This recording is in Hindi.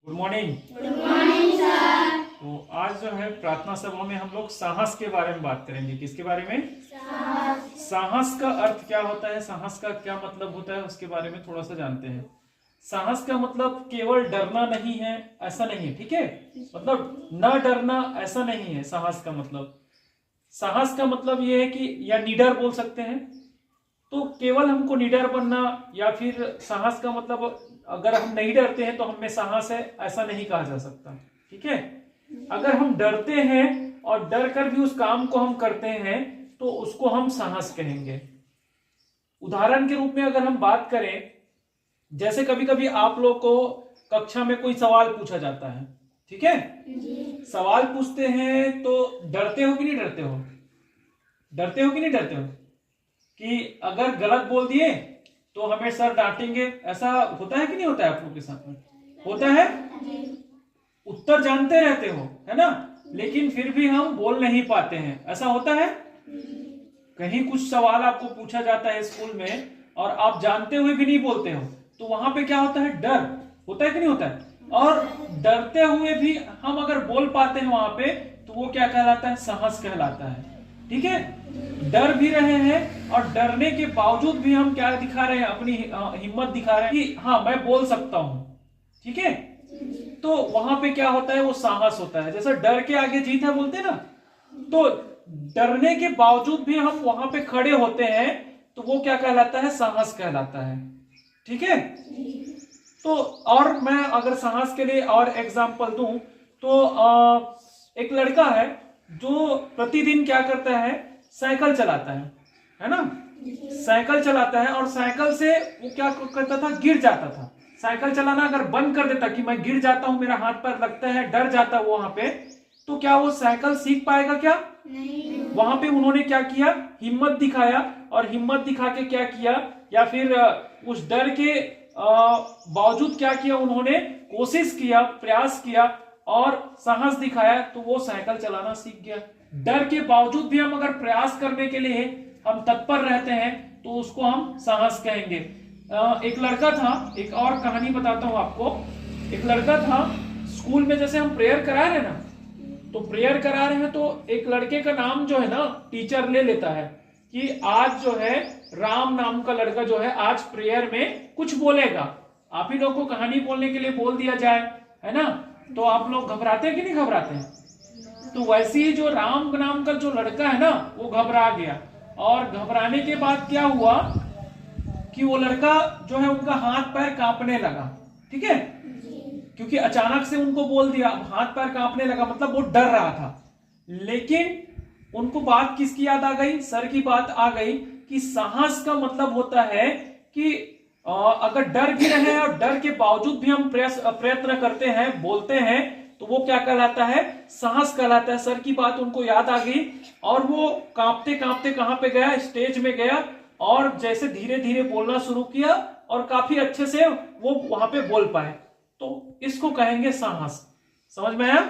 Good morning. Good morning sir. तो आज जो है प्रार्थना सभा में हम लोग साहस के बारे में बात करेंगे। किसके बारे में? साहस का अर्थ क्या होता है, साहस का क्या मतलब होता है, उसके बारे में थोड़ा सा जानते हैं। साहस का मतलब केवल डरना नहीं है, ऐसा नहीं है, ठीक है। मतलब न डरना ऐसा नहीं है साहस का मतलब। साहस का मतलब ये है कि या निडर बोल सकते हैं। तो केवल हमको निडर बनना या फिर साहस का मतलब अगर हम नहीं डरते हैं तो हम में साहस है, ऐसा नहीं कहा जा सकता, ठीक है। अगर हम डरते हैं और डर कर भी उस काम को हम करते हैं तो उसको हम साहस कहेंगे। उदाहरण के रूप में अगर हम बात करें, जैसे कभी कभी आप लोग को कक्षा में कोई सवाल पूछा जाता है, ठीक है। सवाल पूछते हैं तो डरते हो कि नहीं डरते हो? डरते हो कि नहीं डरते हो कि अगर गलत बोल दिए तो हमें सर डांटेंगे? ऐसा होता है कि नहीं होता है आप लोग के साथ में? होता है। उत्तर जानते रहते हो, है ना, लेकिन फिर भी हम बोल नहीं पाते हैं, ऐसा होता है। कहीं कुछ सवाल आपको पूछा जाता है स्कूल में और आप जानते हुए भी नहीं बोलते हो, तो वहां पे क्या होता है? डर होता है कि नहीं होता है। और डरते हुए भी हम अगर बोल पाते हैं वहां पे तो वो क्या कहलाता है? साहस कहलाता है, ठीक है। डर भी रहे हैं और डरने के बावजूद भी हम क्या दिखा रहे हैं? अपनी हिम्मत दिखा रहे हैं कि हाँ मैं बोल सकता हूं, ठीक है। तो वहां पे क्या होता है? वो साहस होता है। जैसे डर के आगे जीत है बोलते ना, तो डरने के बावजूद भी हम वहां पे खड़े होते हैं तो वो क्या कहलाता है? साहस कहलाता है, ठीक है। तो और मैं अगर साहस के लिए और एग्जांपल दूं तो एक लड़का है जो प्रतिदिन क्या करता है? साइकिल चलाता है ना। साइकिल चलाता है और साइकिल से वो क्या करता था? गिर जाता था। साइकिल चलाना अगर बंद कर देता कि मैं गिर जाता हूं, मेरा हाथ पैर लगता है, डर जाता वो वहां पे, तो क्या वो साइकिल सीख पाएगा? क्या नहीं। वहां पे उन्होंने क्या किया? हिम्मत दिखाया। और हिम्मत दिखा के क्या किया, या फिर उस डर के बावजूद क्या किया? उन्होंने कोशिश किया, प्रयास किया और साहस दिखाया, तो वो साइकिल चलाना सीख गया। डर के बावजूद भी हम अगर प्रयास करने के लिए हम तत्पर रहते हैं तो उसको हम साहस कहेंगे। एक लड़का था, एक और कहानी बताता हूं आपको। एक लड़का था स्कूल में, जैसे हम प्रेयर करा रहे हैं ना, तो प्रेयर करा रहे हैं तो एक लड़के का नाम जो है ना टीचर ले लेता है कि आज जो है राम नाम का लड़का जो है आज प्रेयर में कुछ बोलेगा। आप ही लोग को कहानी बोलने के लिए बोल दिया जाए, है ना, तो आप लोग घबराते हैं कि नहीं घबराते हैं? तो वैसे ही जो राम नाम का जो लड़का है ना वो घबरा गया। और घबराने के बाद क्या हुआ कि वो लड़का जो है उनका हाथ पैर कांपने लगा, ठीक है, क्योंकि अचानक से उनको बोल दिया। हाथ पैर कांपने लगा मतलब वो डर रहा था। लेकिन उनको बात किसकी याद आ गई? सर की बात आ गई कि साहस का मतलब होता है कि अगर डर भी रहे और डर के बावजूद भी हम प्रयत्न करते हैं, बोलते हैं, तो वो क्या कहलाता है? साहस कहलाता है। सर की बात उनको याद आ गई और वो कांपते कांपते कहां पे गया? स्टेज में गया और जैसे धीरे धीरे बोलना शुरू किया और काफी अच्छे से वो वहां पे बोल पाए। तो इसको कहेंगे साहस। समझ में आया?